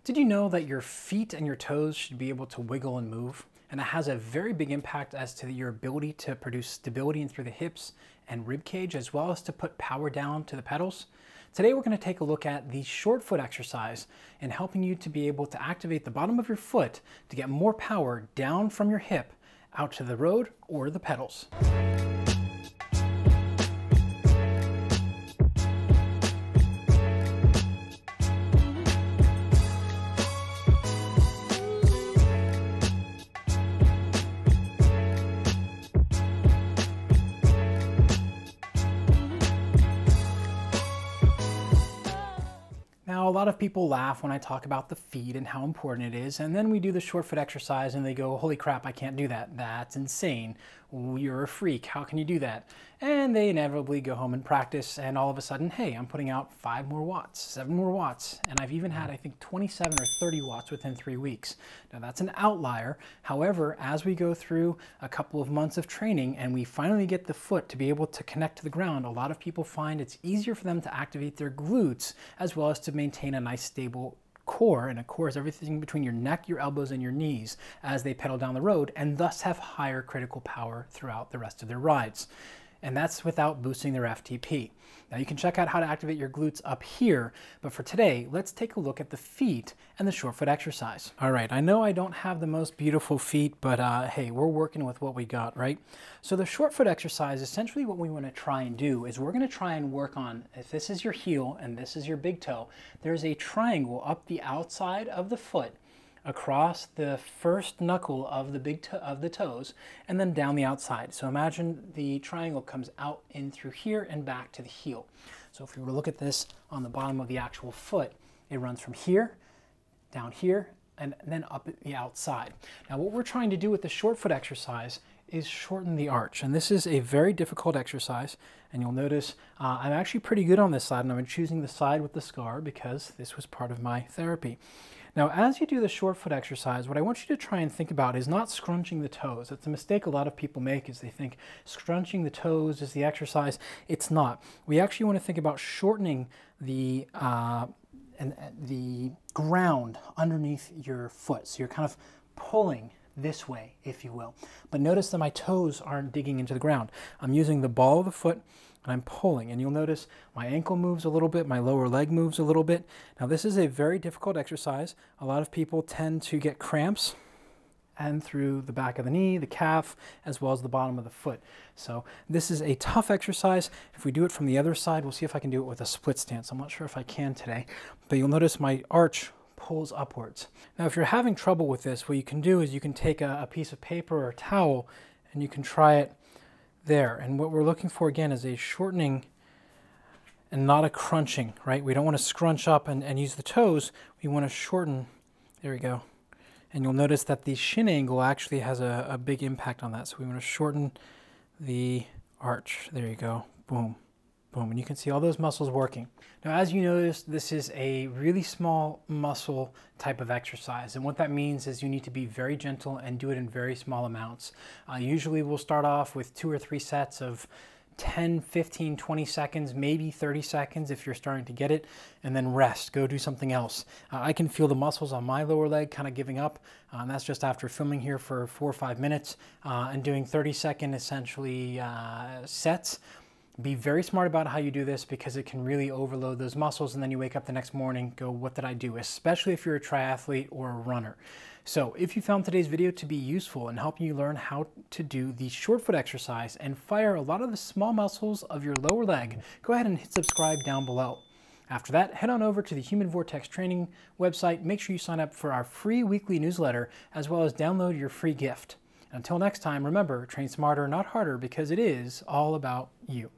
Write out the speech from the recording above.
Did you know that your feet and your toes should be able to wiggle and move? And it has a very big impact as to your ability to produce stability in through the hips and rib cage, as well as to put power down to the pedals. Today we're going to take a look at the short foot exercise and helping you to be able to activate the bottom of your foot to get more power down from your hip out to the road or the pedals. Now, a lot of people laugh when I talk about the feet and how important it is, and then we do the short foot exercise and they go, holy crap, I can't do that. That's insane. You're a freak. How can you do that? And they inevitably go home and practice, and all of a sudden, hey, I'm putting out 5 more watts, 7 more watts, and I've even had, I think, 27 or 30 watts within 3 weeks. Now, that's an outlier. However, as we go through a couple of months of training and we finally get the foot to be able to connect to the ground, a lot of people find it's easier for them to activate their glutes as well as to maintain a nice stable core, and a core is everything between your neck, your elbows, and your knees as they pedal down the road, and thus have higher critical power throughout the rest of their rides. And that's without boosting their FTP. Now you can check out how to activate your glutes up here, but for today, let's take a look at the feet and the short foot exercise. All right, I know I don't have the most beautiful feet, but hey, we're working with what we got, right? So the short foot exercise, essentially what we want to try and do is we're going to try and work on, if this is your heel and this is your big toe, there's a triangle up the outside of the foot across the first knuckle of the big toe of the toes and then down the outside. So imagine the triangle comes out in through here and back to the heel. So if we were to look at this on the bottom of the actual foot, it runs from here, down here, and then up at the outside. Now what we're trying to do with the short foot exercise is shorten the arch, and this is a very difficult exercise, and you'll notice I'm actually pretty good on this side, and I'm choosing the side with the scar because this was part of my therapy. Now, as you do the short foot exercise, what I want you to try and think about is not scrunching the toes. It's a mistake a lot of people make, is they think scrunching the toes is the exercise. It's not. We actually want to think about shortening the ground underneath your foot. So you're kind of pulling this way, if you will. But notice that my toes aren't digging into the ground. I'm using the ball of the foot and I'm pulling, and you'll notice my ankle moves a little bit, my lower leg moves a little bit. Now this is a very difficult exercise. A lot of people tend to get cramps and through the back of the knee, the calf, as well as the bottom of the foot. So this is a tough exercise. If we do it from the other side, we'll see if I can do it with a split stance. I'm not sure if I can today, but you'll notice my arch pulls upwards. Now if you're having trouble with this, what you can do is you can take a piece of paper or a towel and you can try it there. And what we're looking for again is a shortening and not a crunching, right? We don't want to scrunch up and use the toes. We want to shorten. There we go. And you'll notice that the shin angle actually has a big impact on that. So we want to shorten the arch. There you go. Boom. Boom, and you can see all those muscles working. Now, as you notice, this is a really small muscle type of exercise, and what that means is you need to be very gentle and do it in very small amounts. Usually we'll start off with 2 or 3 sets of 10, 15, 20 seconds, maybe 30 seconds if you're starting to get it, and then rest, go do something else. I can feel the muscles on my lower leg kind of giving up, and that's just after filming here for 4 or 5 minutes and doing 30-second essentially sets. Be very smart about how you do this because it can really overload those muscles, and then you wake up the next morning, go, what did I do? Especially if you're a triathlete or a runner. So if you found today's video to be useful in helping you learn how to do the short foot exercise and fire a lot of the small muscles of your lower leg, go ahead and hit subscribe down below. After that, head on over to the Human Vortex Training website. Make sure you sign up for our free weekly newsletter as well as download your free gift. Until next time, remember, train smarter, not harder, because it is all about you.